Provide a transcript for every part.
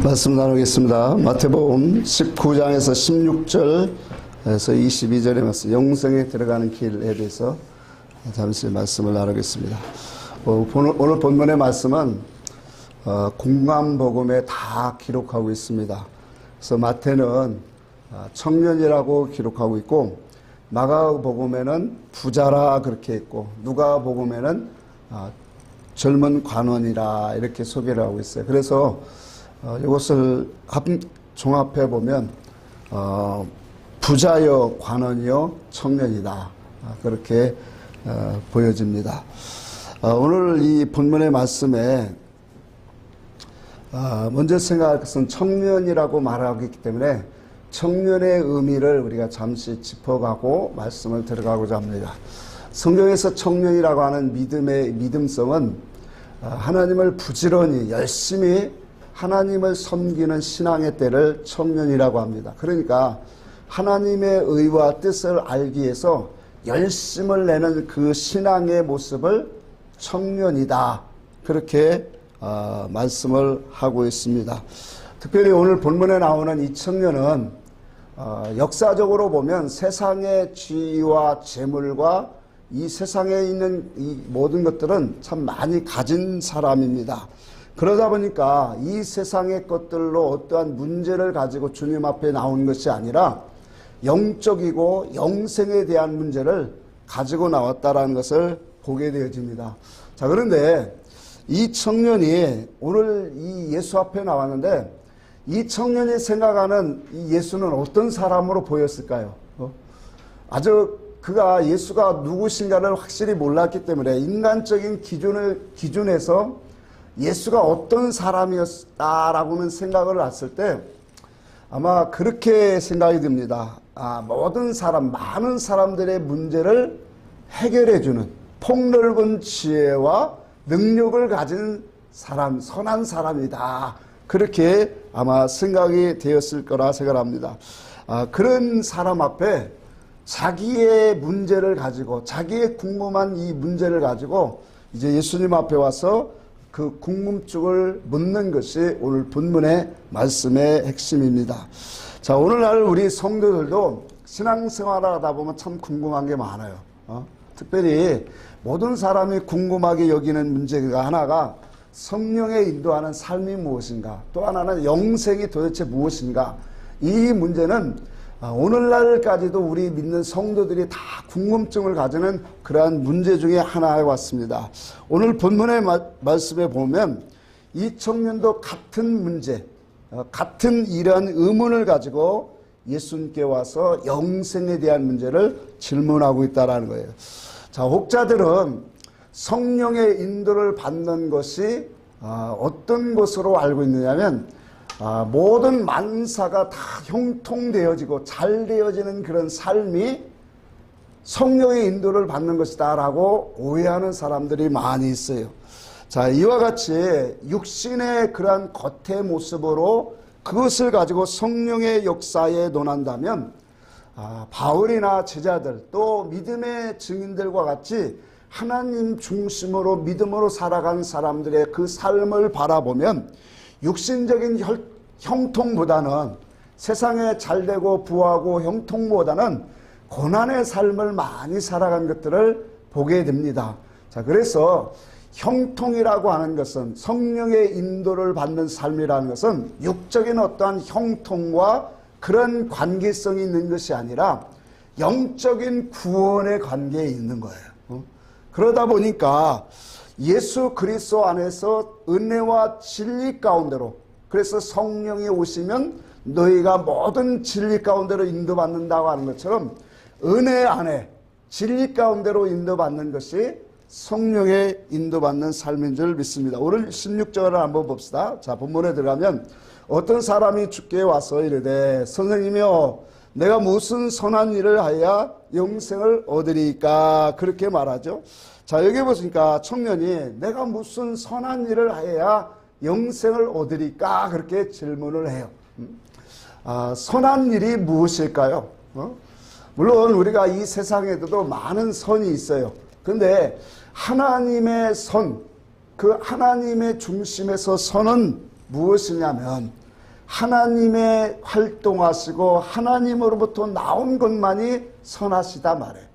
말씀 나누겠습니다. 마태복음 19장에서 16절에서 22절의 말씀, 영생에 들어가는 길에 대해서 잠시 말씀을 나누겠습니다. 오늘 본문의 말씀은 공감복음에 다 기록하고 있습니다. 그래서 마태는 청년이라고 기록하고 있고, 마가복음에는 부자라 그렇게 했고, 누가복음에는 젊은 관원이라 이렇게 소개를 하고 있어요. 그래서 이것을 종합해 보면 부자여 관원이여 청년이다, 그렇게 보여집니다. 오늘 이 본문의 말씀에 먼저 생각할 것은 청년이라고 말하기 때문에 청년의 의미를 우리가 잠시 짚어가고 말씀을 들어가고자 합니다. 성경에서 청년이라고 하는 믿음의 믿음성은 하나님을 부지런히 열심히 하나님을 섬기는 신앙의 때를 청년이라고 합니다. 그러니까 하나님의 의와 뜻을 알기 위해서 열심을 내는 그 신앙의 모습을 청년이다, 그렇게 말씀을 하고 있습니다. 특별히 오늘 본문에 나오는 이 청년은 역사적으로 보면 세상의 지위와 재물과 이 세상에 있는 이 모든 것들은 참 많이 가진 사람입니다. 그러다 보니까 이 세상의 것들로 어떠한 문제를 가지고 주님 앞에 나온 것이 아니라 영적이고 영생에 대한 문제를 가지고 나왔다라는 것을 보게 되어집니다. 자, 그런데 이 청년이 오늘 이 예수 앞에 나왔는데, 이 청년이 생각하는 이 예수는 어떤 사람으로 보였을까요? 아주 그가 예수가 누구신가를 확실히 몰랐기 때문에 인간적인 기준에서 예수가 어떤 사람이었다라고는 생각을 했을 때 아마 그렇게 생각이 듭니다. 모든 사람, 많은 사람들의 문제를 해결해주는 폭넓은 지혜와 능력을 가진 사람, 선한 사람이다, 그렇게 아마 생각이 되었을 거라 생각합니다. 그런 사람 앞에 자기의 문제를 가지고, 자기의 궁금한 이 문제를 가지고 이제 예수님 앞에 와서 그 궁금증을 묻는 것이 오늘 본문의 말씀의 핵심입니다. 자, 오늘날 우리 성도들도 신앙생활을 하다 보면 참 궁금한 게 많아요. 특별히 모든 사람이 궁금하게 여기는 문제가 하나가 성령에 인도하는 삶이 무엇인가, 또 하나는 영생이 도대체 무엇인가. 이 문제는 오늘날까지도 우리 믿는 성도들이 다 궁금증을 가지는 그러한 문제 중에 하나에 왔습니다. 오늘 본문의 말씀에 보면 이 청년도 같은 문제, 같은 이러한 의문을 가지고 예수님께 와서 영생에 대한 문제를 질문하고 있다는 거예요. 자, 혹자들은 성령의 인도를 받는 것이 어떤 것으로 알고 있느냐면 모든 만사가 다 형통되어지고 잘 되어지는 그런 삶이 성령의 인도를 받는 것이다 라고 오해하는 사람들이 많이 있어요. 자, 이와 같이 육신의 그러한 겉의 모습으로 그것을 가지고 성령의 역사에 논한다면 바울이나 제자들, 또 믿음의 증인들과 같이 하나님 중심으로 믿음으로 살아간 사람들의 그 삶을 바라보면 육신적인 형통보다는, 세상에 잘되고 부하고 형통보다는 고난의 삶을 많이 살아간 것들을 보게 됩니다. 자, 그래서 형통이라고 하는 것은, 성령의 인도를 받는 삶이라는 것은 육적인 어떠한 형통과 그런 관계성이 있는 것이 아니라 영적인 구원의 관계에 있는 거예요. 그러다 보니까 예수 그리스도 안에서 은혜와 진리 가운데로, 그래서 성령이 오시면 너희가 모든 진리 가운데로 인도받는다고 하는 것처럼 은혜 안에 진리 가운데로 인도받는 것이 성령의 인도받는 삶인 줄 믿습니다. 오늘 16절을 한번 봅시다. 자, 본문에 들어가면 어떤 사람이 주께 와서 이르되 선생님이여 내가 무슨 선한 일을 하여야 영생을 얻으리까, 그렇게 말하죠. 자, 여기 보시니까 청년이 내가 무슨 선한 일을 해야 영생을 얻으리까, 그렇게 질문을 해요. 선한 일이 무엇일까요? 물론 우리가 이 세상에도 많은 선이 있어요. 그런데 하나님의 선, 그 하나님의 중심에서 선은 무엇이냐면 하나님의 활동하시고 하나님으로부터 나온 것만이 선하시다 말이에요.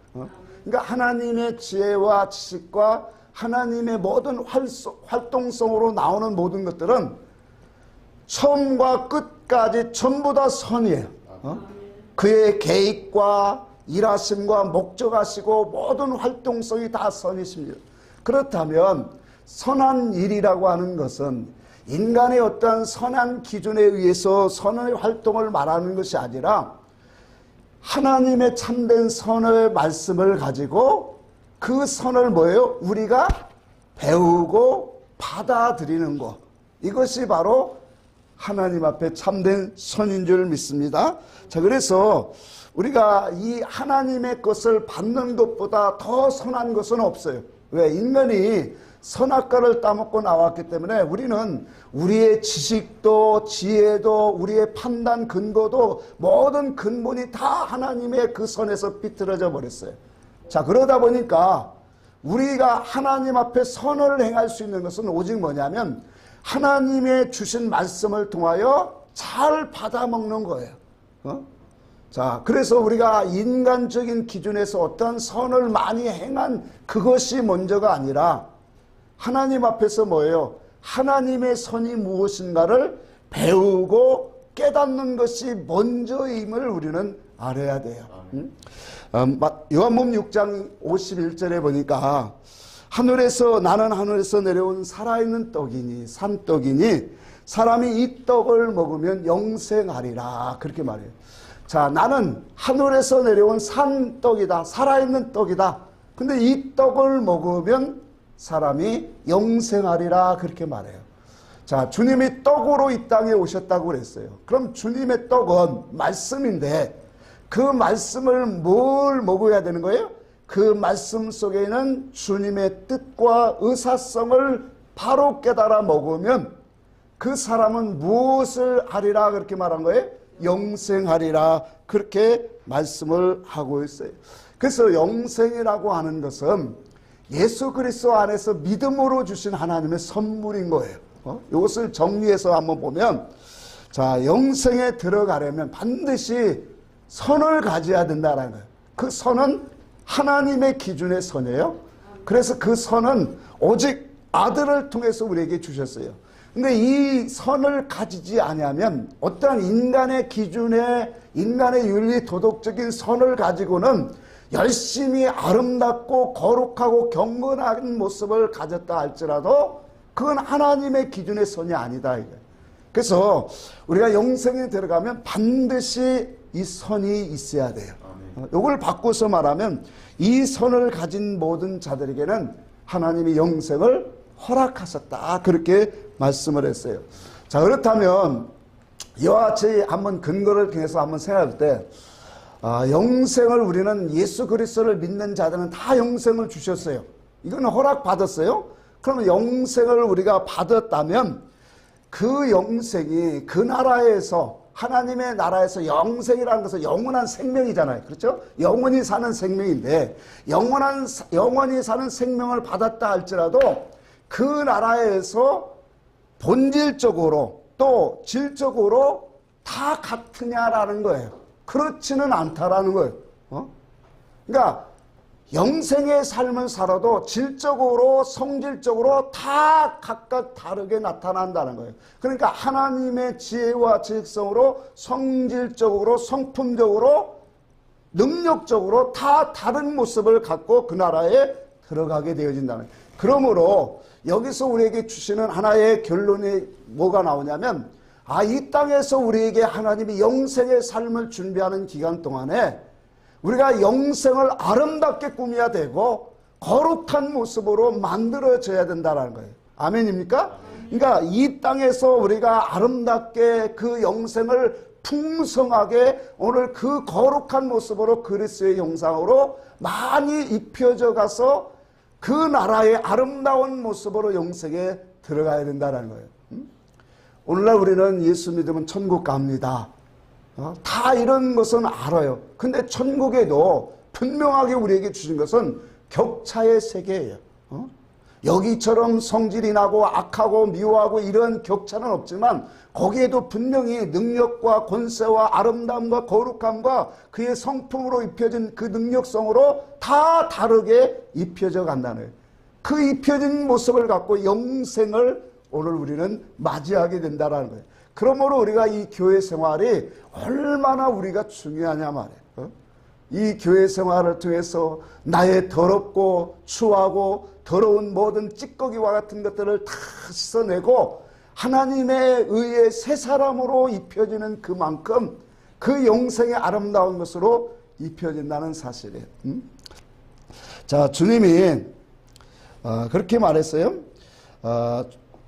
그러니까 하나님의 지혜와 지식과 하나님의 모든 활동성으로 나오는 모든 것들은 처음과 끝까지 전부 다 선이에요. 그의 계획과 일하심과 목적하시고 모든 활동성이 다 선이십니다. 그렇다면 선한 일이라고 하는 것은 인간의 어떠한 선한 기준에 의해서 선의 활동을 말하는 것이 아니라 하나님의 참된 선의 말씀을 가지고 그 선을 뭐예요? 우리가 배우고 받아들이는 것. 이것이 바로 하나님 앞에 참된 선인 줄 믿습니다. 자, 그래서 우리가 이 하나님의 것을 받는 것보다 더 선한 것은 없어요. 왜? 인간이 선악과를 따먹고 나왔기 때문에 우리는 우리의 지식도 지혜도 우리의 판단 근거도 모든 근본이 다 하나님의 그 선에서 삐뚤어져 버렸어요. 자, 그러다 보니까 우리가 하나님 앞에 선을 행할 수 있는 것은 오직 뭐냐면 하나님의 주신 말씀을 통하여 잘 받아먹는 거예요. 자, 그래서 우리가 인간적인 기준에서 어떤 선을 많이 행한 그것이 먼저가 아니라 하나님 앞에서 뭐예요? 하나님의 선이 무엇인가를 배우고 깨닫는 것이 먼저임을 우리는 알아야 돼요. 요한복음 6장 51절에 보니까 나는 하늘에서 내려온 살아있는 떡이니 산떡이니 사람이 이 떡을 먹으면 영생하리라 그렇게 말해요. 자, 나는 하늘에서 내려온 산떡이다. 살아있는 떡이다. 근데 이 떡을 먹으면 사람이 영생하리라 그렇게 말해요. 자, 주님이 떡으로 이 땅에 오셨다고 그랬어요. 그럼 주님의 떡은 말씀인데 그 말씀을 뭘 먹어야 되는 거예요? 그 말씀 속에는 주님의 뜻과 의사성을 바로 깨달아 먹으면 그 사람은 무엇을 하리라 그렇게 말한 거예요? 영생하리라 그렇게 말씀을 하고 있어요. 그래서 영생이라고 하는 것은 예수 그리스도 안에서 믿음으로 주신 하나님의 선물인 거예요. 이것을 정리해서 한번 보면, 자, 영생에 들어가려면 반드시 선을 가져야 된다는 거예요. 그 선은 하나님의 기준의 선이에요. 그래서 그 선은 오직 아들을 통해서 우리에게 주셨어요. 근데 이 선을 가지지 않으면 어떠한 인간의 기준에 인간의 윤리 도덕적인 선을 가지고는 열심히 아름답고 거룩하고 경건한 모습을 가졌다 할지라도 그건 하나님의 기준의 선이 아니다 이거예요. 그래서 우리가 영생에 들어가면 반드시 이 선이 있어야 돼요. 이걸 바꿔서 말하면 이 선을 가진 모든 자들에게는 하나님이 영생을 허락하셨다 그렇게 말씀을 했어요. 자, 그렇다면 이와 같이 한번 근거를 통해서 한번 생각할 때 영생을 우리는 예수 그리스도를 믿는 자들은 다 영생을 주셨어요. 이거는 허락받았어요. 그러면 영생을 우리가 받았다면 그 영생이 그 나라에서 하나님의 나라에서 영생이라는 것은 영원한 생명이잖아요. 그렇죠? 영원히 사는 생명인데 영원히 사는 생명을 받았다 할지라도 그 나라에서 본질적으로 또 질적으로 다 같으냐라는 거예요. 그렇지는 않다라는 거예요. 그러니까 영생의 삶을 살아도 질적으로 성질적으로 다 각각 다르게 나타난다는 거예요. 그러니까 하나님의 지혜와 지식성으로 성질적으로 성품적으로 능력적으로 다 다른 모습을 갖고 그 나라에 들어가게 되어진다는 거예요. 그러므로 여기서 우리에게 주시는 하나의 결론이 뭐가 나오냐면 이 땅에서 우리에게 하나님이 영생의 삶을 준비하는 기간 동안에 우리가 영생을 아름답게 꾸며야 되고 거룩한 모습으로 만들어져야 된다는 거예요. 아멘입니까? 그러니까 이 땅에서 우리가 아름답게 그 영생을 풍성하게 오늘 그 거룩한 모습으로 그리스도의 형상으로 많이 입혀져 가서 그 나라의 아름다운 모습으로 영생에 들어가야 된다는 거예요. 오늘날 우리는 예수 믿으면 천국 갑니다. 다 이런 것은 알아요. 근데 천국에도 분명하게 우리에게 주신 것은 격차의 세계예요. 여기처럼 성질이 나고 악하고 미워하고 이런 격차는 없지만 거기에도 분명히 능력과 권세와 아름다움과 거룩함과 그의 성품으로 입혀진 그 능력성으로 다 다르게 입혀져 간다는 거예요. 그 입혀진 모습을 갖고 영생을 오늘 우리는 맞이하게 된다는 거예요. 그러므로 우리가 이 교회 생활이 얼마나 우리가 중요하냐 말이에요. 이 교회 생활을 통해서 나의 더럽고 추하고 더러운 모든 찌꺼기와 같은 것들을 다 씻어내고 하나님의 의에 새 사람으로 입혀지는 그만큼 그 영생의 아름다운 것으로 입혀진다는 사실이에요. 자, 주님이 그렇게 말했어요.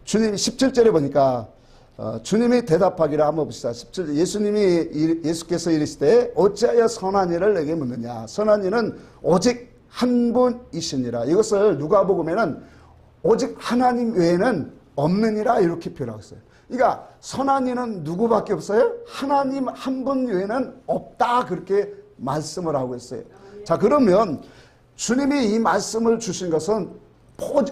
주님이 17절에 보니까 주님이 대답하기를 한번 봅시다. 17절 예수께서 이르시되 어찌하여 선한 일을 내게 묻느냐. 선한 일은 오직 한 분이시니라. 이것을 누가복음에는 오직 하나님 외에는 없느니라 이렇게 표현하고 있어요. 그러니까 선한 이는 누구밖에 없어요? 하나님 한 분 외에는 없다 그렇게 말씀을 하고 있어요. 자, 그러면 주님이 이 말씀을 주신 것은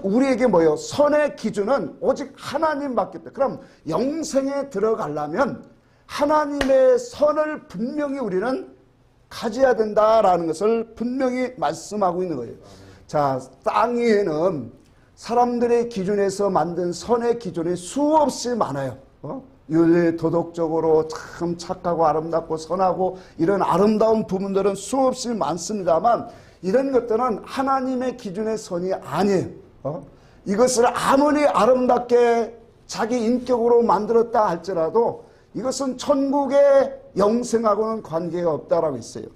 우리에게 뭐예요? 선의 기준은 오직 하나님밖에 없다. 그럼 영생에 들어가려면 하나님의 선을 분명히 우리는 가져야 된다라는 것을 분명히 말씀하고 있는 거예요. 자, 땅 위에는 사람들의 기준에서 만든 선의 기준이 수없이 많아요. 윤리 도덕적으로 참 착하고 아름답고 선하고 이런 아름다운 부분들은 수없이 많습니다만 이런 것들은 하나님의 기준의 선이 아니에요. 이것을 아무리 아름답게 자기 인격으로 만들었다 할지라도 이것은 천국의 영생하고는 관계가 없다라고 있어요.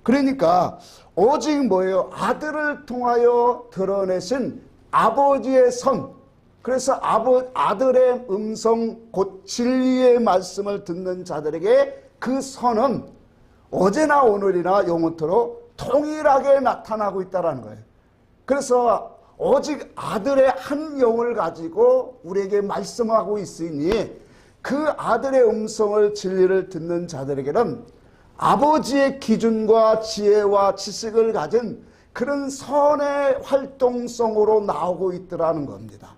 그러니까 오직 뭐예요? 아들을 통하여 드러내신 아버지의 선. 그래서 아들의 음성 곧 진리의 말씀을 듣는 자들에게 그 선은 어제나 오늘이나 영원토록 동일하게 나타나고 있다는 거예요. 그래서 오직 아들의 한 영을 가지고 우리에게 말씀하고 있으니 그 아들의 음성을 진리를 듣는 자들에게는 아버지의 기준과 지혜와 지식을 가진 그런 선의 활동성으로 나오고 있더라는 겁니다.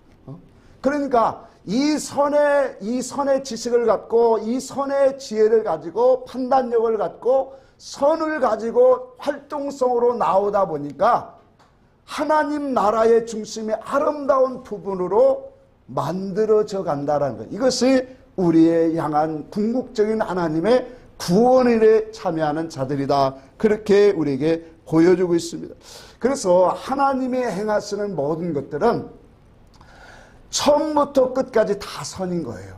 그러니까 이 선의 지식을 갖고 이 선의 지혜를 가지고 판단력을 갖고 선을 가지고 활동성으로 나오다 보니까 하나님 나라의 중심의 아름다운 부분으로 만들어져 간다는 것. 이것이 우리의 향한 궁극적인 하나님의 구원일에 참여하는 자들이다. 그렇게 우리에게 보여주고 있습니다. 그래서 하나님이 행하시는 모든 것들은 처음부터 끝까지 다 선인 거예요.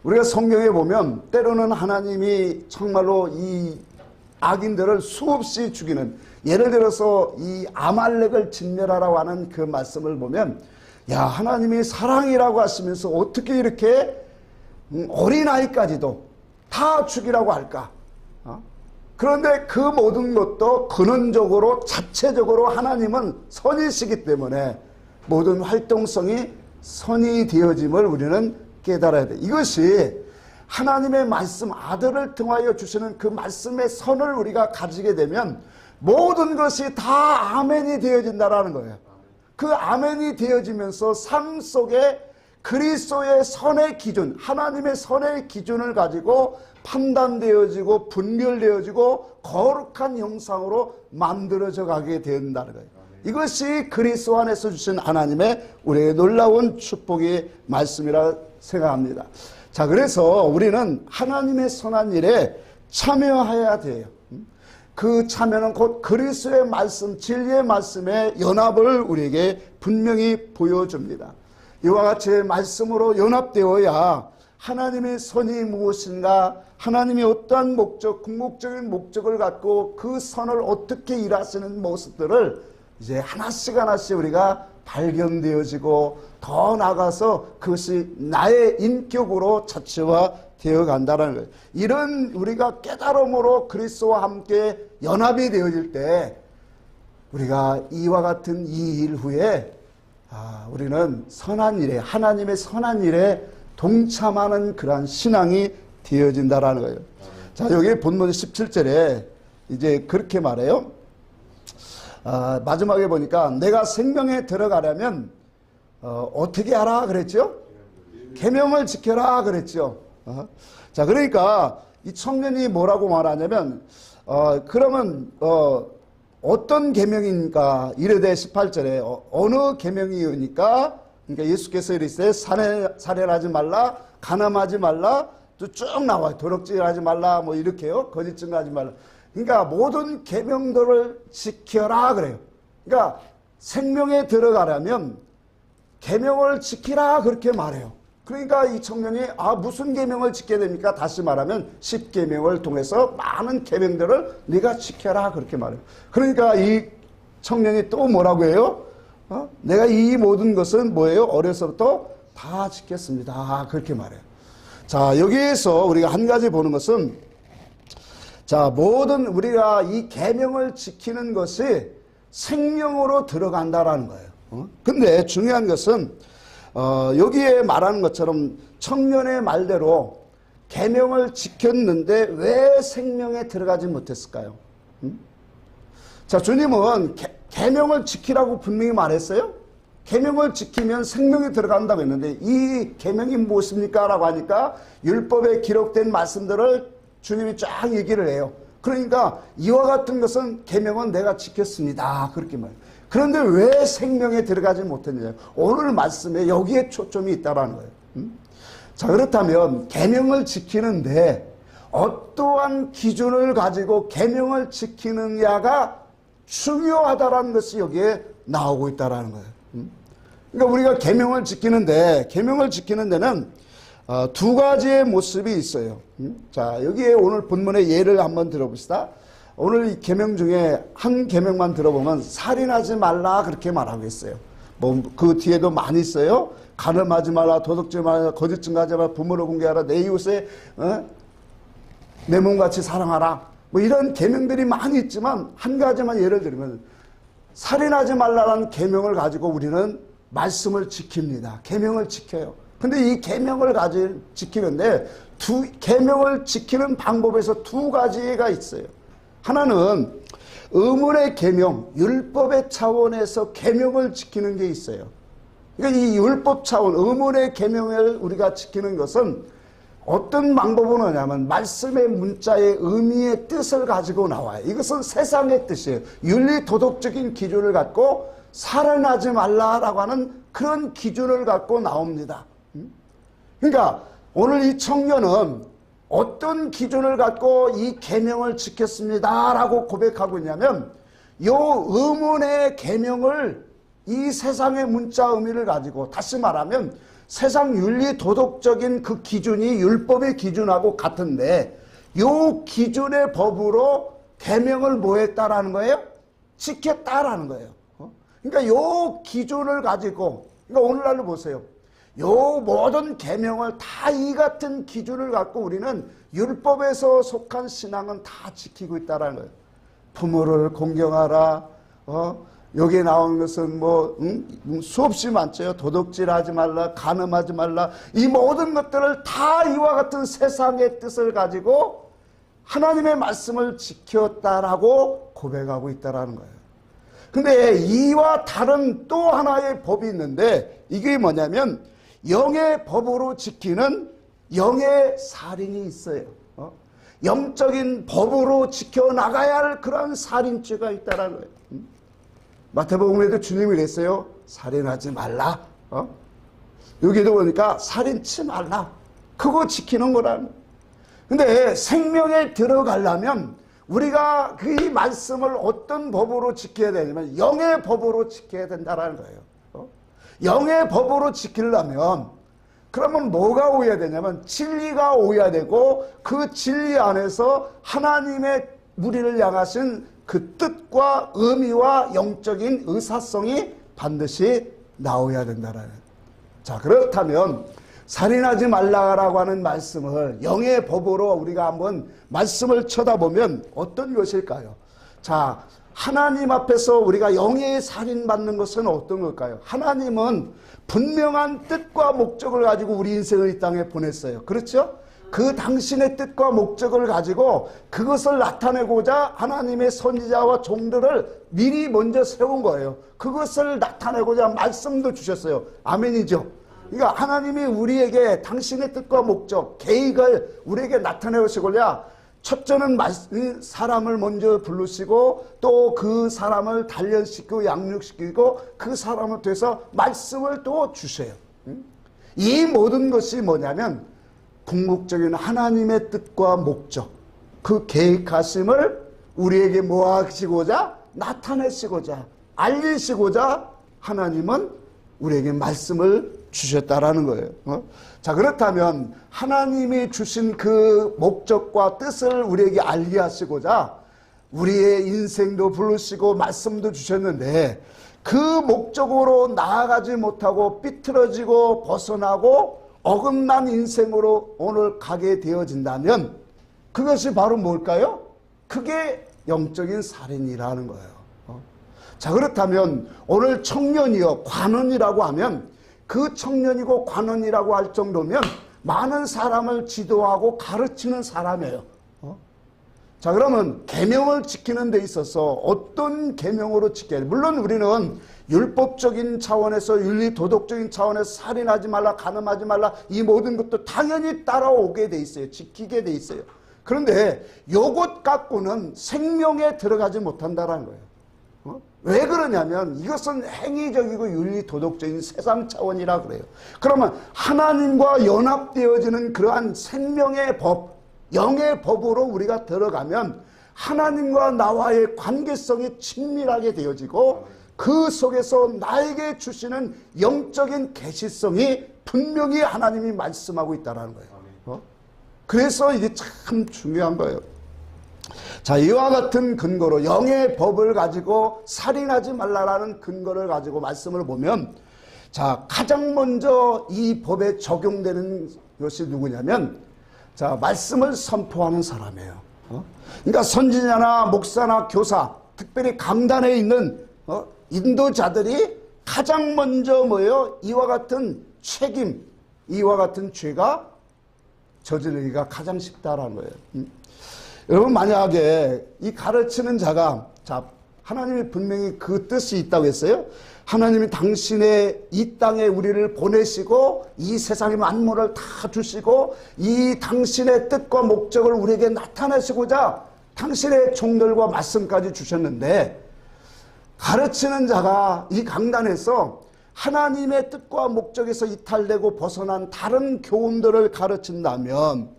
우리가 성경에 보면 때로는 하나님이 정말로 이 악인들을 수없이 죽이는, 예를 들어서 이 아말렉을 진멸하라고 하는 그 말씀을 보면 야, 하나님이 사랑이라고 하시면서 어떻게 이렇게 어린아이까지도 다 죽이라고 할까? 그런데 그 모든 것도 근원적으로 자체적으로 하나님은 선이시기 때문에 모든 활동성이 선이 되어짐을 우리는 깨달아야 돼. 이것이 하나님의 말씀, 아들을 통하여 주시는 그 말씀의 선을 우리가 가지게 되면 모든 것이 다 아멘이 되어진다라는 거예요. 그 아멘이 되어지면서 삶 속에 그리스도의 선의 기준, 하나님의 선의 기준을 가지고 판단되어지고 분별되어지고 거룩한 형상으로 만들어져 가게 된다는 거예요. 이것이 그리스도 안에서 주신 하나님의 우리의 놀라운 축복의 말씀이라 생각합니다. 자, 그래서 우리는 하나님의 선한 일에 참여해야 돼요. 그 참여는 곧 그리스도의 말씀, 진리의 말씀의 연합을 우리에게 분명히 보여줍니다. 이와 같이 말씀으로 연합되어야 하나님의 선이 무엇인가, 하나님이 어떠한 목적, 궁극적인 목적을 갖고 그 선을 어떻게 일하시는 모습들을 이제 하나씩 하나씩 우리가 발견되어지고 더 나아가서 그것이 나의 인격으로 자체화 되어 간다는 거예요. 이런 우리가 깨달음으로 그리스도와 함께 연합이 되어질 때 우리가 이와 같은 이 일 후에 우리는 선한 일에, 하나님의 선한 일에 동참하는 그러한 신앙이 되어진다라는 거예요. 자, 여기 본문 17절에 이제 그렇게 말해요. 마지막에 보니까 내가 생명에 들어가려면 어떻게 하라 그랬죠? 계명을 지켜라 그랬죠. 자, 그러니까 이 청년이 뭐라고 말하냐면 그러면 어떤 계명입니까? 이르되 18절에 어느 계명이니까? 그러니까 예수께서 이르시되 살인하지 말라, 간음하지 말라, 또 쭉 나와요. 도둑질하지 말라, 뭐 이렇게요. 거짓 증거하지 말라. 그러니까 모든 계명들을 지켜라 그래요. 그러니까 생명에 들어가려면 계명을 지키라 그렇게 말해요. 그러니까 이 청년이 무슨 계명을 지켜야 됩니까? 다시 말하면 10계명을 통해서 많은 계명들을 네가 지켜라 그렇게 말해요. 그러니까 이 청년이 또 뭐라고 해요? 내가 이 모든 것은 뭐예요? 어려서부터 다 지켰습니다. 그렇게 말해요. 자, 여기에서 우리가 한 가지 보는 것은, 자, 모든 우리가 이 계명을 지키는 것이 생명으로 들어간다라는 거예요. 근데 중요한 것은 여기에 말하는 것처럼 청년의 말대로 계명을 지켰는데 왜 생명에 들어가지 못했을까요? 자, 주님은 계명을 지키라고 분명히 말했어요. 계명을 지키면 생명이 들어간다고 했는데 이 계명이 무엇입니까? 라고 하니까 율법에 기록된 말씀들을 주님이 쫙 얘기를 해요. 그러니까 이와 같은 것은 계명은 내가 지켰습니다. 그렇게 말해요. 그런데 왜 생명에 들어가지 못했느냐? 오늘 말씀에 여기에 초점이 있다는 거예요. 자, 그렇다면 계명을 지키는데 어떠한 기준을 가지고 계명을 지키느냐가 중요하다라는 것이 여기에 나오고 있다는 거예요. 그러니까 우리가 계명을 지키는데, 계명을 지키는 데는 두 가지의 모습이 있어요. 자, 여기에 오늘 본문의 예를 한번 들어봅시다. 오늘 이 계명 중에 한 계명만 들어보면 살인하지 말라 그렇게 말하고 있어요. 뭐 그 뒤에도 많이 있어요. 간음하지 말라, 도둑질 말라, 거짓 증거하지 말라, 부모를 공개하라, 내 이웃의 내 몸같이 사랑하라. 뭐 이런 계명들이 많이 있지만 한 가지만 예를 들면 살인하지 말라라는 계명을 가지고 우리는 말씀을 지킵니다. 계명을 지켜요. 근데 이 계명을 지키는데 계명을 지키는 방법에서 두 가지가 있어요. 하나는 의문의 계명, 율법의 차원에서 계명을 지키는 게 있어요. 그러니까 이 율법 차원, 의문의 계명을 우리가 지키는 것은 어떤 방법은 뭐냐면 말씀의 문자의 의미의 뜻을 가지고 나와요. 이것은 세상의 뜻이에요. 윤리 도덕적인 기준을 갖고 살인하지 말라라고 하는 그런 기준을 갖고 나옵니다. 그러니까 오늘 이 청년은 어떤 기준을 갖고 이 계명을 지켰습니다라고 고백하고 있냐면 요 의문의 계명을 이 세상의 문자 의미를 가지고, 다시 말하면 세상 윤리 도덕적인 그 기준이 율법의 기준하고 같은데 요 기준의 법으로 계명을 뭐 했다라는 거예요? 지켰다라는 거예요. 그러니까 요 기준을 가지고, 그러니까 오늘날로 보세요. 요 모든 계명을 다 이 같은 기준을 갖고 우리는 율법에서 속한 신앙은 다 지키고 있다라는 거예요. 부모를 공경하라. 여기에 나오는 것은 수없이 많죠. 도둑질하지 말라, 간음하지 말라. 이 모든 것들을 다 이와 같은 세상의 뜻을 가지고 하나님의 말씀을 지켰다라고 고백하고 있다라는 거예요. 근데 이와 다른 또 하나의 법이 있는데 이게 뭐냐면 영의 법으로 지키는 영의 살인이 있어요. 영적인 법으로 지켜나가야 할 그런 살인죄가 있다는 거예요. 마태복음에도 주님이 그랬어요. 살인하지 말라. 여기도 보니까 살인치 말라. 그거 지키는 거라는 거예요. 근데 생명에 들어가려면 우리가 그 말씀을 어떤 법으로 지켜야 되냐면 영의 법으로 지켜야 된다는 거예요. 영의 법으로 지키려면 그러면 뭐가 오야 되냐면 진리가 오야 되고 그 진리 안에서 하나님의 우리를 향하신 그 뜻과 의미와 영적인 의사성이 반드시 나오야 된다는 거예요. 자, 그렇다면 살인하지 말라라고 하는 말씀을 영의 법으로 우리가 한번 말씀을 쳐다보면 어떤 것일까요? 자, 하나님 앞에서 우리가 영의 살인받는 것은 어떤 걸까요? 하나님은 분명한 뜻과 목적을 가지고 우리 인생을 이 땅에 보냈어요. 그렇죠? 그 당신의 뜻과 목적을 가지고 그것을 나타내고자 하나님의 선지자와 종들을 미리 먼저 세운 거예요. 그것을 나타내고자 말씀도 주셨어요. 아멘이죠. 그러니까 하나님이 우리에게 당신의 뜻과 목적, 계획을 우리에게 나타내시고자 첫째는 사람을 먼저 부르시고 또 그 사람을 단련시키고 양육시키고 그 사람을 통해서 말씀을 또 주셔요. 이 모든 것이 뭐냐면 궁극적인 하나님의 뜻과 목적, 그 계획하심을 우리에게 모아시고자 나타내시고자 알리시고자 하나님은 우리에게 말씀을 주셨다라는 거예요. 자, 그렇다면 하나님이 주신 그 목적과 뜻을 우리에게 알게 하시고자 우리의 인생도 부르시고 말씀도 주셨는데 그 목적으로 나아가지 못하고 삐뚤어지고 벗어나고 어긋난 인생으로 오늘 가게 되어진다면 그것이 바로 뭘까요? 그게 영적인 살인이라는 거예요. 자, 그렇다면 오늘 청년이요 관원이라고 하면 그 청년이고 관원이라고 할 정도면 많은 사람을 지도하고 가르치는 사람이에요. 자, 그러면 계명을 지키는 데 있어서 어떤 계명으로 지켜야 돼? 물론 우리는 율법적인 차원에서 윤리 도덕적인 차원에서 살인하지 말라, 간음하지 말라, 이 모든 것도 당연히 따라오게 돼 있어요. 지키게 돼 있어요. 그런데 요것 갖고는 생명에 들어가지 못한다는 거예요. 왜 그러냐면 이것은 행위적이고 윤리 도덕적인 세상 차원이라 그래요. 그러면 하나님과 연합되어지는 그러한 생명의 법, 영의 법으로 우리가 들어가면 하나님과 나와의 관계성이 친밀하게 되어지고 그 속에서 나에게 주시는 영적인 계시성이 분명히 하나님이 말씀하고 있다는 거예요. 그래서 이게 참 중요한 거예요. 자, 이와 같은 근거로 영의 법을 가지고 살인하지 말라라는 근거를 가지고 말씀을 보면 자, 가장 먼저 이 법에 적용되는 것이 누구냐면 자, 말씀을 선포하는 사람이에요. 그러니까 선지자나 목사나 교사, 특별히 강단에 있는 인도자들이 가장 먼저 뭐예요? 이와 같은 책임, 이와 같은 죄가 저지르기가 가장 쉽다라는 거예요. 여러분, 만약에 이 가르치는 자가 자, 하나님이 분명히 그 뜻이 있다고 했어요. 하나님이 당신의 이 땅에 우리를 보내시고 이 세상의 만물을 다 주시고 이 당신의 뜻과 목적을 우리에게 나타내시고자 당신의 종들과 말씀까지 주셨는데 가르치는 자가 이 강단에서 하나님의 뜻과 목적에서 이탈되고 벗어난 다른 교훈들을 가르친다면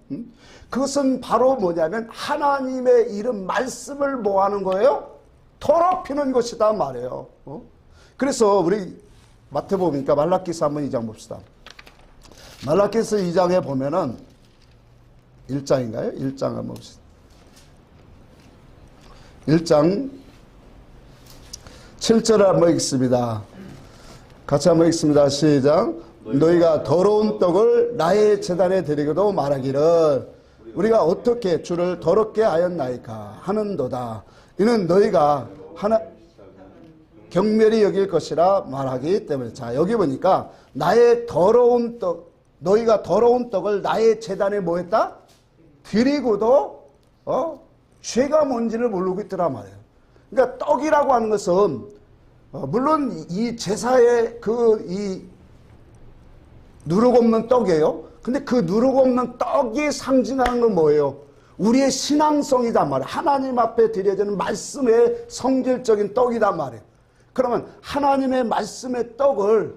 그것은 바로 뭐냐면 하나님의 이름 말씀을 뭐 하는 거예요? 더럽히는 것이다 말이에요. 그래서 우리 마태복음이니까 말라기서 한번 2장 봅시다. 말라기서 2장에 보면은 1장인가요? 1장 한번 봅시다. 1장 7절을 한번 읽습니다. 같이 한번 읽습니다. 시작. 너희가 더러운 떡을 나의 제단에 드리고도 말하기를 우리가 어떻게 주를 더럽게 하였나이까 하는도다. 이는 너희가 하나 경멸히 여길 것이라 말하기 때문에. 자, 여기 보니까 나의 더러운 떡, 너희가 더러운 떡을 나의 제단에 뭐 했다? 드리고도 죄가 뭔지를 모르고 있더라 말이에요. 그러니까 떡이라고 하는 것은 물론 이 제사의 이 누룩 없는 떡이에요. 근데 그 누룩 없는 떡이 상징하는 건 뭐예요? 우리의 신앙성이단 말이에요. 하나님 앞에 드려지는 말씀의 성질적인 떡이단 말이에요. 그러면 하나님의 말씀의 떡을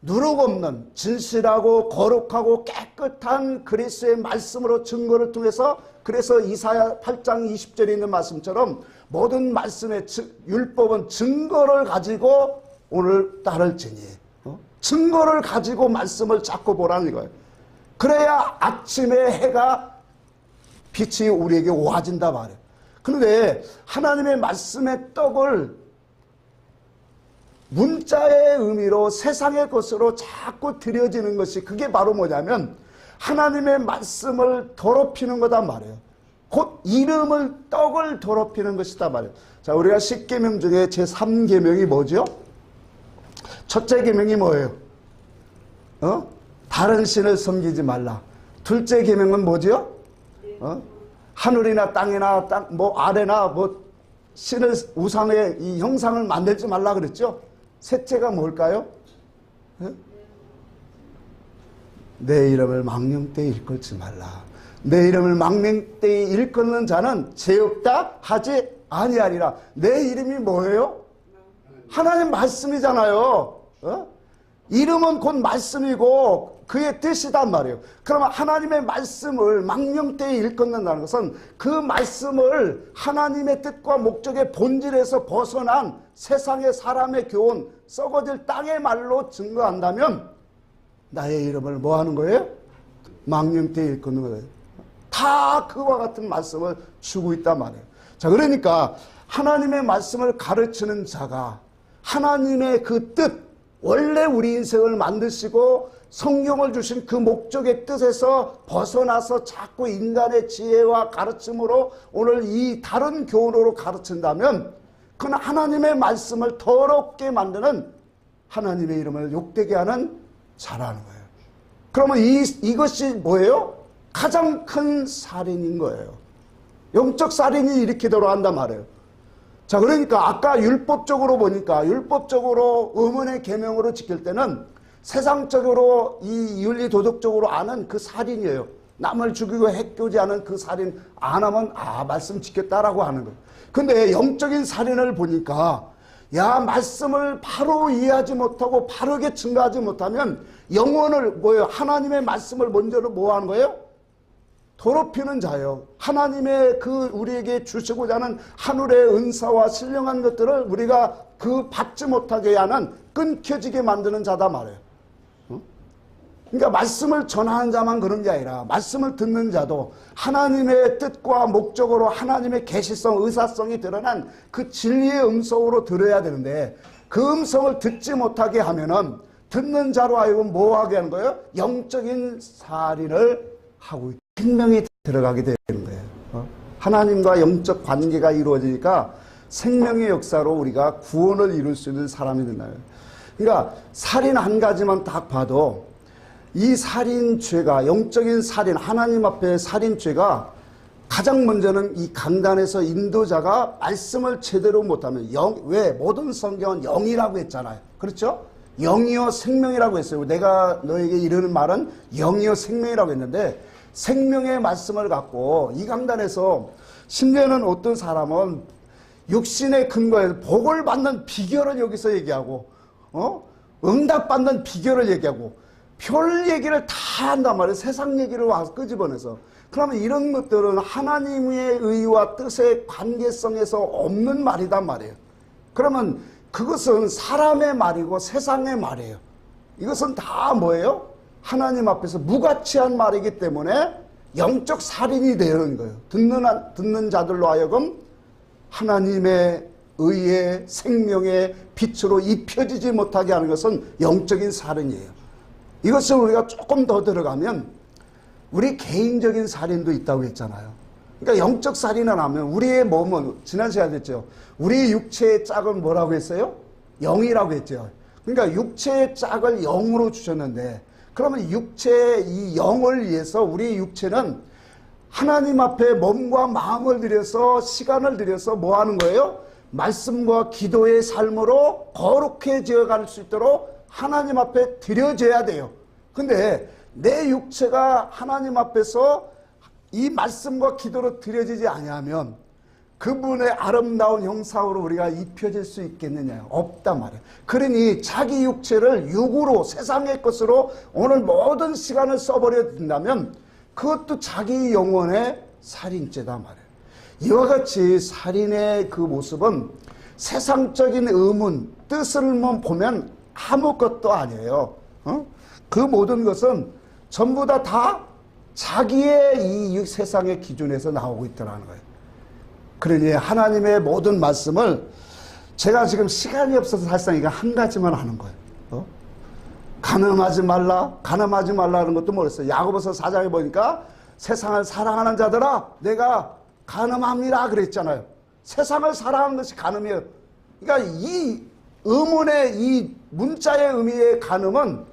누룩 없는 진실하고 거룩하고 깨끗한 그리스도의 말씀으로 증거를 통해서 그래서 이사야 8장 20절에 있는 말씀처럼 모든 말씀의 율법은 증거를 가지고 오늘 따를지니 증거를 가지고 말씀을 찾고 보라는 거예요. 그래야 아침에 해가 빛이 우리에게 와진다 말이에요. 그런데 하나님의 말씀의 떡을 문자의 의미로 세상의 것으로 자꾸 드려지는 것이 그게 바로 뭐냐면 하나님의 말씀을 더럽히는 거단 말이에요. 곧 이름을 떡을 더럽히는 것이다 말이에요. 자, 우리가 10계명 중에 제3계명이 뭐죠? 첫째 계명이 뭐예요? 다른 신을 섬기지 말라. 둘째 계명은 뭐죠? 하늘이나 땅이나 뭐 아래나 뭐 신을 우상의 이 형상을 만들지 말라 그랬죠? 셋째가 뭘까요? 내 이름을 망령되이 일컫지 말라. 내 이름을 망령되이 일컫는 자는 죄 없다 하지 아니하리라. 내 이름이 뭐예요? 하나님 말씀이잖아요. 이름은 곧 말씀이고 그의 뜻이단 말이에요. 그러면 하나님의 말씀을 망령되이 일컫는다는 것은 그 말씀을 하나님의 뜻과 목적의 본질에서 벗어난 세상의 사람의 교훈, 썩어질 땅의 말로 증거한다면 나의 이름을 뭐 하는 거예요? 망령되이 일컫는 거예요. 다 그와 같은 말씀을 주고 있단 말이에요. 자, 그러니까 하나님의 말씀을 가르치는 자가 하나님의 그 뜻, 원래 우리 인생을 만드시고 성경을 주신 그 목적의 뜻에서 벗어나서 자꾸 인간의 지혜와 가르침으로 오늘 이 다른 교훈으로 가르친다면 그건 하나님의 말씀을 더럽게 만드는 하나님의 이름을 욕되게 하는 자라는 거예요. 그러면 이것이 뭐예요? 가장 큰 살인인 거예요. 영적 살인이 일으키도록 한단 말이에요. 자, 그러니까 아까 율법적으로 보니까 율법적으로 의문의 계명으로 지킬 때는 세상적으로 이 윤리 도덕적으로 아는 그 살인이에요. 남을 죽이고 해코지하는 그 살인 안 하면 말씀 지켰다라고 하는 거예요. 근데 영적인 살인을 보니까 말씀을 바로 이해하지 못하고 바르게 증거하지 못하면 영혼을 뭐예요? 하나님의 말씀을 먼저로 뭐 하는 거예요? 더럽히는 자예요. 하나님의 그 우리에게 주시고자 하는 하늘의 은사와 신령한 것들을 우리가 그 받지 못하게 하는 끊겨지게 만드는 자다 말이에요. 그러니까 말씀을 전하는 자만 그런 게 아니라 말씀을 듣는 자도 하나님의 뜻과 목적으로 하나님의 계시성, 의사성이 드러난 그 진리의 음성으로 들어야 되는데 그 음성을 듣지 못하게 하면은 듣는 자로 하여금 뭐하게 하는 거예요? 영적인 살인을 하고 있다. 생명이 들어가게 되는 거예요. 하나님과 영적 관계가 이루어지니까 생명의 역사로 우리가 구원을 이룰 수 있는 사람이 된다는 거예요. 그러니까 살인 한 가지만 딱 봐도 이 살인죄가, 영적인 살인, 하나님 앞에 살인죄가 가장 먼저는 이 강단에서 인도자가 말씀을 제대로 못하면 왜? 모든 성경은 영이라고 했잖아요. 그렇죠? 영이요 생명이라고 했어요. 내가 너에게 이르는 말은 영이요 생명이라고 했는데 생명의 말씀을 갖고 이 강단에서 심지어는 어떤 사람은 육신의 근거에서 복을 받는 비결을 여기서 얘기하고 응답받는 비결을 얘기하고 별 얘기를 다 한단 말이에요. 세상 얘기를 와서 끄집어내서. 그러면 이런 것들은 하나님의 의와 뜻의 관계성에서 없는 말이단 말이에요. 그러면 그것은 사람의 말이고 세상의 말이에요. 이것은 다 뭐예요? 하나님 앞에서 무가치한 말이기 때문에 영적 살인이 되는 거예요. 듣는 자들로 하여금 하나님의 의의 생명의 빛으로 입혀지지 못하게 하는 것은 영적인 살인이에요. 이것을 우리가 조금 더 들어가면 우리 개인적인 살인도 있다고 했잖아요. 그러니까 영적 살인을 하면 우리의 몸은 지난 시간에 했죠. 우리 육체의 짝은 뭐라고 했어요? 영이라고 했죠. 그러니까 육체의 짝을 영으로 주셨는데 그러면 육체의 이 영을 위해서 우리 육체는 하나님 앞에 몸과 마음을 들여서 시간을 들여서 뭐 하는 거예요? 말씀과 기도의 삶으로 거룩해져 갈 수 있도록 하나님 앞에 드려져야 돼요. 근데 내 육체가 하나님 앞에서 이 말씀과 기도로 드려지지 아니하면 그분의 아름다운 형상으로 우리가 입혀질 수 있겠느냐? 없단 말이에요. 그러니 자기 육체를 육으로 세상의 것으로 오늘 모든 시간을 써버려 둔다면 그것도 자기 영혼의 살인죄다 말이에요. 이와 같이 살인의 그 모습은 세상적인 의문, 뜻을만 보면 아무것도 아니에요. 그 모든 것은 전부 다 자기의 이 세상의 기준에서 나오고 있더라는 거예요. 그러니 하나님의 모든 말씀을 제가 지금 시간이 없어서 사실상 이거 한 가지만 하는 거예요. 가늠하지 말라, 가늠하지 말라는 것도 뭐랬어요? 야고보서 4장에 보니까 세상을 사랑하는 자들아 내가 가늠합니다 그랬잖아요. 세상을 사랑하는 것이 가늠이에요. 그러니까 이 의문의 이 문자의 의미의 가늠은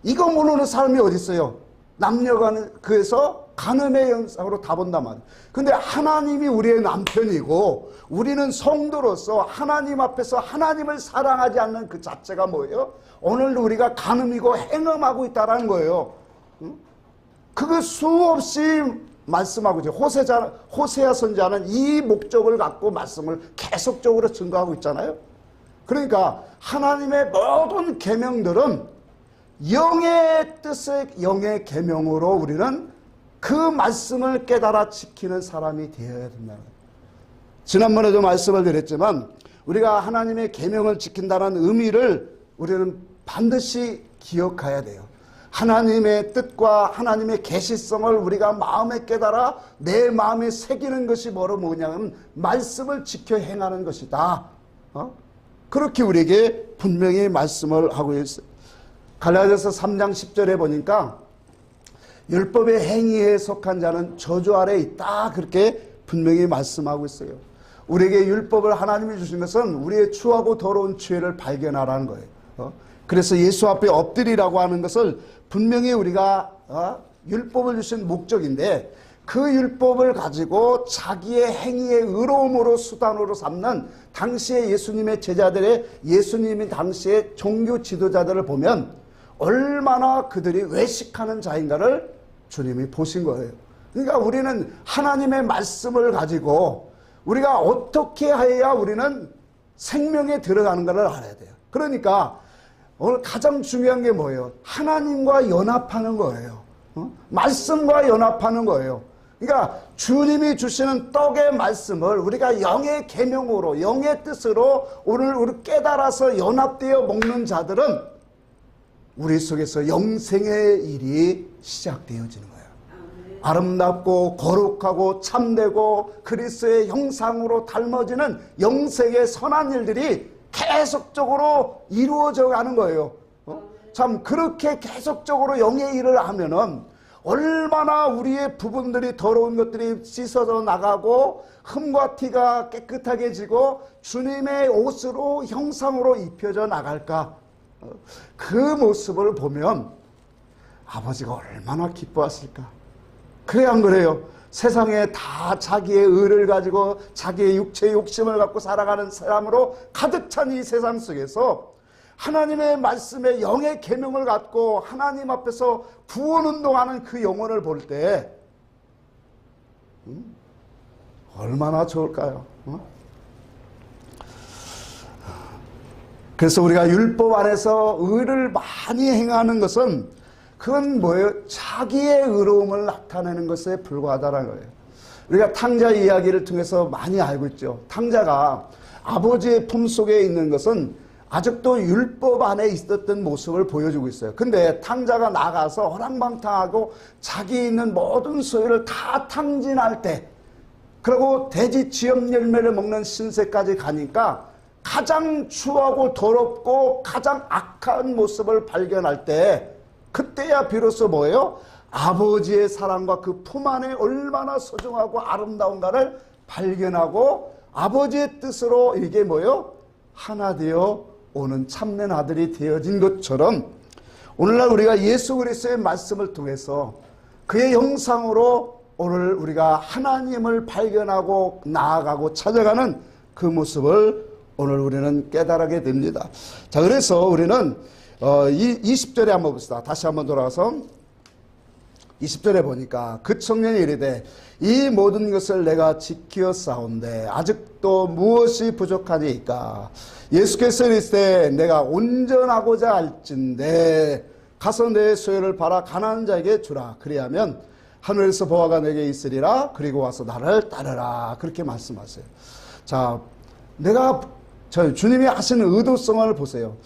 이거 모르는 사람이 어디 있어요? 남녀간 그에서 간음의 형상으로 다 본단 말이에요. 근데 하나님이 우리의 남편이고 우리는 성도로서 하나님 앞에서 하나님을 사랑하지 않는 그 자체가 뭐예요? 오늘 우리가 간음이고 행음하고 있다는 거예요. 그거 수없이 말씀하고 있죠. 호세아 선지자는 이 목적을 갖고 말씀을 계속적으로 증거하고 있잖아요. 그러니까 하나님의 모든 계명들은 영의 뜻의 영의 계명으로 우리는 그 말씀을 깨달아 지키는 사람이 되어야 된다. 지난번에도 말씀을 드렸지만 우리가 하나님의 계명을 지킨다는 의미를 우리는 반드시 기억해야 돼요. 하나님의 뜻과 하나님의 계시성을 우리가 마음에 깨달아 내 마음에 새기는 것이 뭐냐면 말씀을 지켜 행하는 것이다. 그렇게 우리에게 분명히 말씀을 하고 있어요. 갈라디아서 3장 10절에 보니까 율법의 행위에 속한 자는 저주 아래 있다. 그렇게 분명히 말씀하고 있어요. 우리에게 율법을 하나님이 주신 것은 우리의 추하고 더러운 죄를 발견하라는 거예요. 그래서 예수 앞에 엎드리라고 하는 것을 분명히 우리가 율법을 주신 목적인데 그 율법을 가지고 자기의 행위의 의로움으로 수단으로 삼는 당시의 예수님의 제자들의 예수님이 당시의 종교 지도자들을 보면 얼마나 그들이 외식하는 자인가를 주님이 보신 거예요. 그러니까 우리는 하나님의 말씀을 가지고 우리가 어떻게 해야 우리는 생명에 들어가는가를 알아야 돼요. 그러니까 오늘 가장 중요한 게 뭐예요? 하나님과 연합하는 거예요. 말씀과 연합하는 거예요. 그러니까 주님이 주시는 떡의 말씀을 우리가 영의 계명으로 영의 뜻으로 오늘 우리 깨달아서 연합되어 먹는 자들은 우리 속에서 영생의 일이 시작되어지는 거예요. 아름답고 거룩하고 참되고 그리스도의 형상으로 닮아지는 영생의 선한 일들이 계속적으로 이루어져 가는 거예요. 참 그렇게 계속적으로 영의 일을 하면은 얼마나 우리의 부분들이 더러운 것들이 씻어져 나가고 흠과 티가 깨끗하게 지고 주님의 옷으로 형상으로 입혀져 나갈까. 그 모습을 보면 아버지가 얼마나 기뻐하실까. 그래 안 그래요? 세상에 다 자기의 의를 가지고 자기의 육체의 욕심을 갖고 살아가는 사람으로 가득 찬 이 세상 속에서 하나님의 말씀에 영의 계명을 갖고 하나님 앞에서 구원운동하는 그 영혼을 볼 때 얼마나 좋을까요? 그래서 우리가 율법 안에서 의를 많이 행하는 것은 그건 뭐예요? 자기의 의로움을 나타내는 것에 불과하다는 거예요. 우리가 탕자 이야기를 통해서 많이 알고 있죠. 탕자가 아버지의 품속에 있는 것은 아직도 율법 안에 있었던 모습을 보여주고 있어요. 근데 탕자가 나가서 허랑방탕하고 자기 있는 모든 소유를 다 탕진할 때, 그리고 돼지 쥐염 열매를 먹는 신세까지 가니까 가장 추하고 더럽고 가장 악한 모습을 발견할 때, 그때야 비로소 뭐예요? 아버지의 사랑과 그 품 안에 얼마나 소중하고 아름다운가를 발견하고 아버지의 뜻으로 이게 뭐예요? 하나 되어 오는 참된 아들이 되어진 것처럼 오늘날 우리가 예수 그리스도의 말씀을 통해서 그의 형상으로 오늘 우리가 하나님을 발견하고 나아가고 찾아가는 그 모습을 오늘 우리는 깨달게 됩니다. 자, 그래서 우리는 20절에 한번 봅시다. 다시 한번 돌아와서 20절에 보니까 그 청년이 이르되 이 모든 것을 내가 지키어 싸운데 아직도 무엇이 부족하니까? 예수께서 이르시되 내가 온전하고자 할진대 가서 내 소유를 팔아 가난한 자에게 주라. 그리하면 하늘에서 보화가 내게 있으리라. 그리고 와서 나를 따르라. 그렇게 말씀하세요. 자, 주님이 하시는 의도성을 보세요.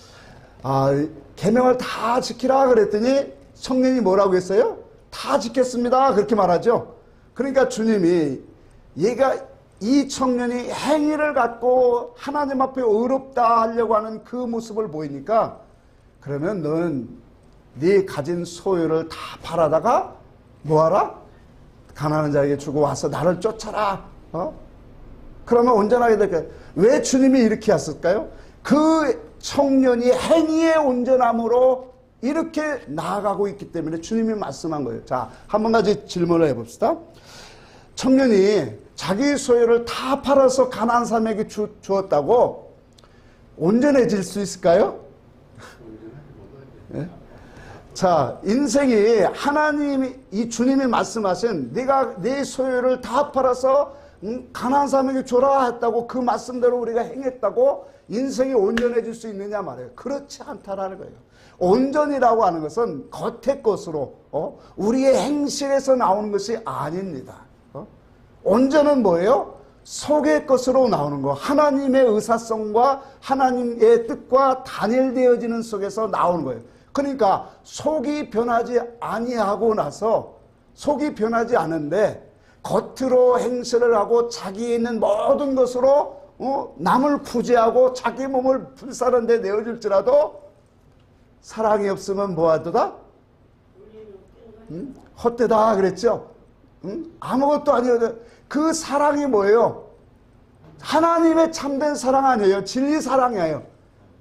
계명을 다 지키라 그랬더니 청년이 뭐라고 했어요? 다 지켰습니다. 그렇게 말하죠. 그러니까 주님이 이 청년이 행위를 갖고 하나님 앞에 의롭다 하려고 하는 그 모습을 보이니까 그러면 너는 네 가진 소유를 다 팔아다가 뭐하라? 가난한 자에게 주고 와서 나를 쫓아라. 그러면 온전하게 될까요? 왜 주님이 이렇게 했을까요? 그 청년이 행위의 온전함으로 이렇게 나아가고 있기 때문에 주님이 말씀한 거예요. 자, 한 가지 질문을 해봅시다. 청년이 자기 소유를 다 팔아서 가난한 사람에게 주었다고 온전해질 수 있을까요? 예? 자, 인생이 하나님이, 이 주님이 말씀하신 네가 네 소유를 다 팔아서 가난한 사람에게 줘라 했다고 그 말씀대로 우리가 행했다고 인생이 온전해질 수 있느냐 말이에요. 그렇지 않다라는 거예요. 온전이라고 하는 것은 겉의 것으로 우리의 행실에서 나오는 것이 아닙니다. 온전은 뭐예요? 속의 것으로 나오는 거. 하나님의 의사성과 하나님의 뜻과 단일되어지는 속에서 나오는 거예요. 그러니까 속이 변하지 아니하고 나서 속이 변하지 않은데 겉으로 행실을 하고 자기에 있는 모든 것으로 남을 구제하고 자기 몸을 불사른 데 내어줄지라도 사랑이 없으면 뭐하도다? 헛되다 그랬죠? 아무것도 아니어도 그 사랑이 뭐예요? 하나님의 참된 사랑 아니에요. 진리 사랑이에요.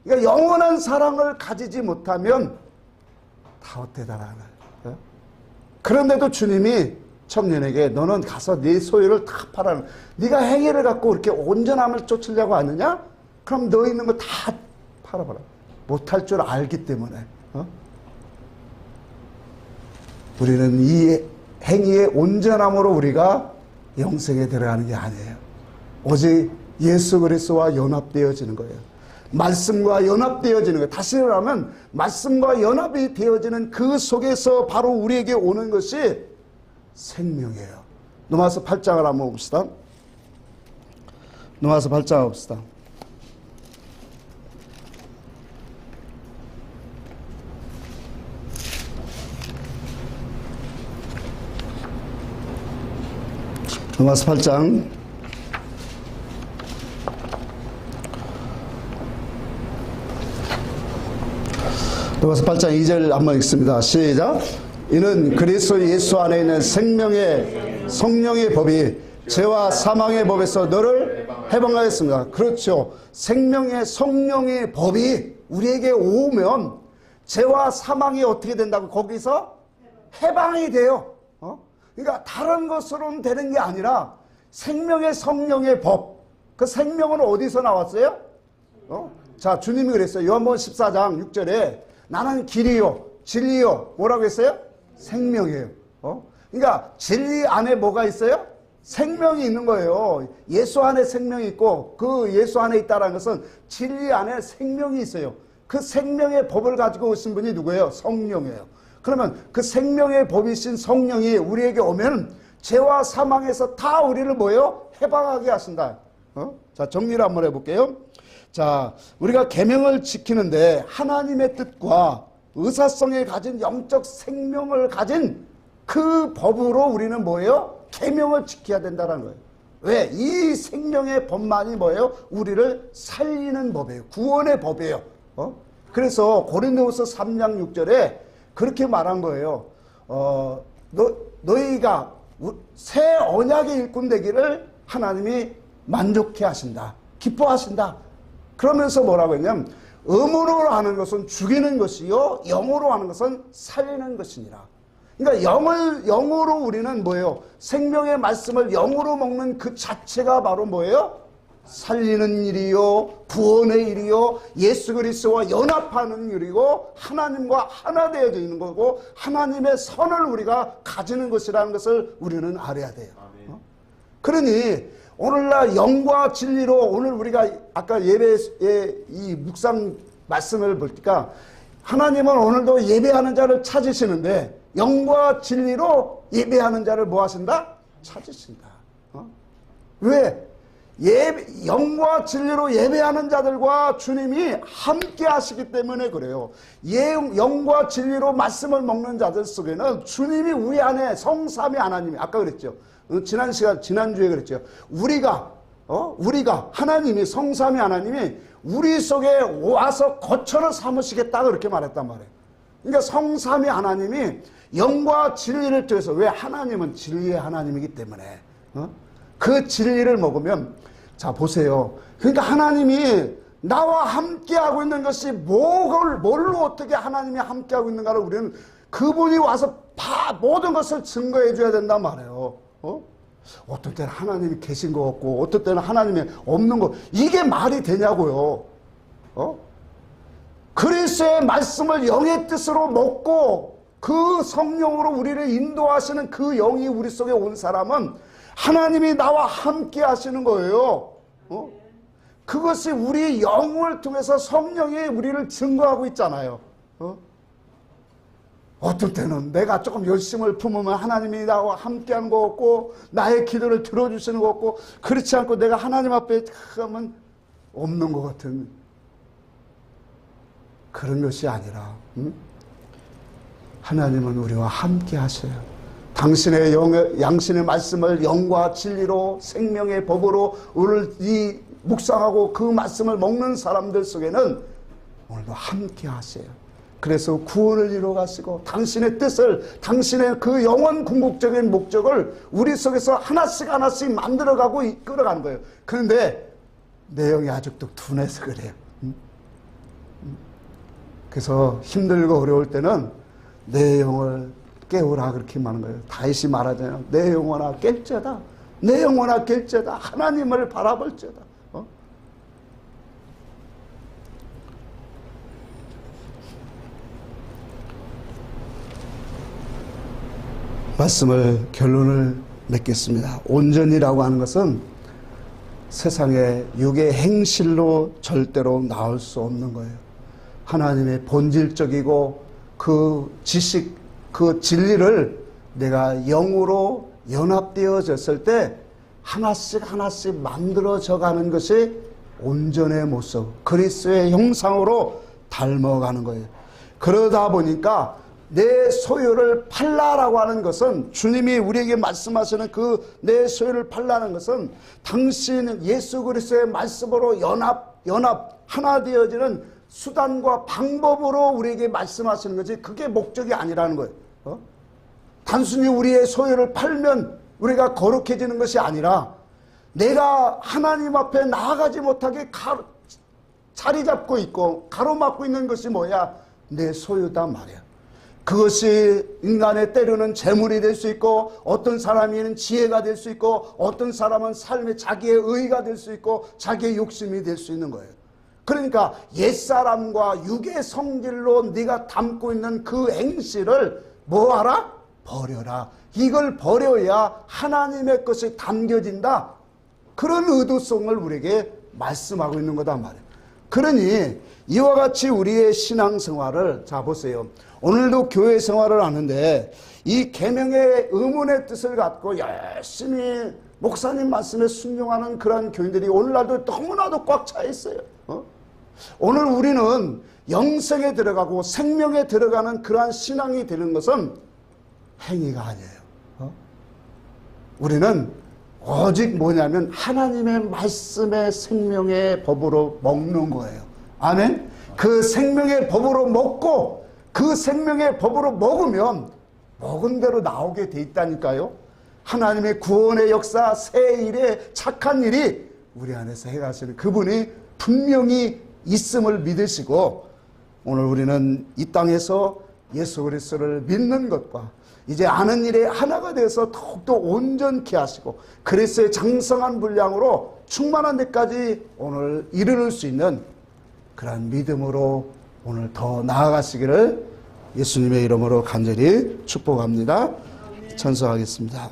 그러니까 영원한 사랑을 가지지 못하면 다 헛되다라는 거예요. 그런데도 주님이 청년에게 너는 가서 네 소유를 다 팔아. 네가 행위를 갖고 그렇게 온전함을 쫓으려고 하느냐? 그럼 너 있는 거 다 팔아봐라. 못할 줄 알기 때문에. 우리는 이 행위의 온전함으로 우리가 영생에 들어가는 게 아니에요. 오직 예수 그리스도와 연합되어지는 거예요. 말씀과 연합되어지는 거예요. 다시 말하면 말씀과 연합이 되어지는 그 속에서 바로 우리에게 오는 것이 생명이에요. 로마서 8장을 한번 봅시다. 로마서 8장 봅시다. 로마서 8장 로마서 8장 2절 한번 읽습니다. 시작. 이는 그리스도 예수 안에 있는 생명의 성령의 법이 죄와 사망의 법에서 너를 해방하였습니다. 그렇죠. 생명의 성령의 법이 우리에게 오면 죄와 사망이 어떻게 된다고? 거기서 해방이 돼요. 그러니까 다른 것으로는 되는 게 아니라 생명의 성령의 법. 그 생명은 어디서 나왔어요? 자, 주님이 그랬어요. 요한복음 14장 6절에 나는 길이요 진리요 뭐라고 했어요? 생명이에요. 그러니까 진리 안에 뭐가 있어요? 생명이 있는 거예요. 예수 안에 생명이 있고 그 예수 안에 있다는 것은 진리 안에 생명이 있어요. 그 생명의 법을 가지고 오신 분이 누구예요? 성령이에요. 그러면 그 생명의 법이신 성령이 우리에게 오면 죄와 사망에서 다 우리를 뭐예요? 해방하게 하신다. 자, 정리를 한번 해볼게요. 자, 우리가 계명을 지키는데 하나님의 뜻과 의사성에 가진 영적 생명을 가진 그 법으로 우리는 뭐예요? 계명을 지켜야 된다는 거예요. 왜? 이 생명의 법만이 뭐예요? 우리를 살리는 법이에요. 구원의 법이에요. 그래서 고린도후서 3장 6절에 그렇게 말한 거예요. 너희가 새 언약의 일꾼 되기를 하나님이 만족해 하신다. 기뻐하신다. 그러면서 뭐라고 했냐면 음으로 하는 것은 죽이는 것이요 영으로 하는 것은 살리는 것이니라. 그러니까 영으로 우리는 뭐예요? 생명의 말씀을 영으로 먹는 그 자체가 바로 뭐예요? 살리는 일이요 구원의 일이요 예수 그리스도와 연합하는 일이고 하나님과 하나 되어져 있는 거고 하나님의 선을 우리가 가지는 것이라는 것을 우리는 알아야 돼요. 그러니 오늘날 영과 진리로 오늘 우리가 아까 예배의 이 묵상 말씀을 보니까 하나님은 오늘도 예배하는 자를 찾으시는데 영과 진리로 예배하는 자를 뭐 하신다? 찾으신다. 왜? 영과 진리로 예배하는 자들과 주님이 함께 하시기 때문에 그래요. 영과 진리로 말씀을 먹는 자들 속에는 주님이 우리 안에 성삼위 하나님이 아까 그랬죠. 지난주에 그랬죠. 우리가 하나님이 성삼위 하나님이 우리 속에 와서 거처를 삼으시겠다 그렇게 말했단 말이에요. 그러니까 성삼위 하나님이 영과 진리를 통해서 왜 하나님은 진리의 하나님이기 때문에 그 진리를 먹으면 자 보세요. 그러니까 하나님이 나와 함께하고 있는 것이 뭘로 어떻게 하나님이 함께하고 있는가를 우리는 그분이 와서 모든 것을 증거해 줘야 된단 말이에요. 어떤 때는 하나님이 계신 것 같고 어떤 때는 하나님이 없는 것, 이게 말이 되냐고요. 그리스도의 말씀을 영의 뜻으로 먹고 그 성령으로 우리를 인도하시는 그 영이 우리 속에 온 사람은 하나님이 나와 함께 하시는 거예요. 그것이 우리 영을 통해서 성령이 우리를 증거하고 있잖아요. 어떤 때는 내가 조금 열심을 품으면 하나님이 나와 함께하는 것 같고 나의 기도를 들어주시는 것 같고, 그렇지 않고 내가 하나님 앞에 하면 없는 것 같은 그런 것이 아니라 하나님은 우리와 함께 하셔요. 당신의 양신의 말씀을 영과 진리로 생명의 법으로 오늘 이 묵상하고 그 말씀을 먹는 사람들 속에는 오늘도 함께 하세요. 그래서 구원을 이루어가시고 당신의 뜻을, 당신의 그 영원 궁극적인 목적을 우리 속에서 하나씩 하나씩 만들어가고 이끌어가는 거예요. 그런데 내 영이 아직도 둔해서 그래요. 그래서 힘들고 어려울 때는 내 영을 깨우라 그렇게 말하는 거예요. 다윗이 말하잖아요. 내 영혼아 깰지어다. 내 영혼아 깰지어다. 하나님을 바라볼지어다. 말씀을 결론을 맺겠습니다. 온전이라고 하는 것은 세상의 육의 행실로 절대로 나올 수 없는 거예요. 하나님의 본질적이고 그 지식, 그 진리를 내가 영으로 연합되어졌을 때 하나씩 하나씩 만들어져 가는 것이 온전의 모습, 그리스도의 형상으로 닮아가는 거예요. 그러다 보니까 내 소유를 팔라라고 하는 것은, 주님이 우리에게 말씀하시는 그 내 소유를 팔라는 것은 당신 예수 그리스도의 말씀으로 연합 하나 되어지는 수단과 방법으로 우리에게 말씀하시는 거지, 그게 목적이 아니라는 거예요. 단순히 우리의 소유를 팔면 우리가 거룩해지는 것이 아니라 내가 하나님 앞에 나아가지 못하게 자리 잡고 있고 가로막고 있는 것이 뭐야? 내 소유단 말이야. 그것이 인간의 때로는 재물이 될 수 있고, 어떤 사람에는 지혜가 될 수 있고, 어떤 사람은 삶의 자기의 의가 될 수 있고, 자기의 욕심이 될 수 있는 거예요. 그러니까 옛사람과 육의 성질로 네가 담고 있는 그 행실을 뭐하라? 버려라. 이걸 버려야 하나님의 것이 담겨진다. 그런 의도성을 우리에게 말씀하고 있는 거다 말이에요. 그러니 이와 같이 우리의 신앙생활을, 자 보세요. 오늘도 교회 생활을 하는데 이 계명의 의문의 뜻을 갖고 열심히 목사님 말씀에 순종하는 그런 교인들이 오늘날도 너무나도 꽉 차 있어요. 오늘 우리는 영생에 들어가고 생명에 들어가는 그러한 신앙이 되는 것은 행위가 아니에요. 우리는 오직 뭐냐면 하나님의 말씀의 생명의 법으로 먹는 거예요. 아멘. 그 생명의 법으로 먹고 그 생명의 법으로 먹으면 먹은 대로 나오게 돼 있다니까요. 하나님의 구원의 역사, 새 일의 착한 일이 우리 안에서 해가시는 그분이 분명히 있음을 믿으시고, 오늘 우리는 이 땅에서 예수 그리스도를 믿는 것과 이제 아는 일에 하나가 되어서 더욱더 온전케 하시고 그리스도의 장성한 분량으로 충만한 데까지 오늘 이르를 수 있는 그러한 믿음으로 오늘 더 나아가시기를 예수님의 이름으로 간절히 축복합니다. 찬송하겠습니다.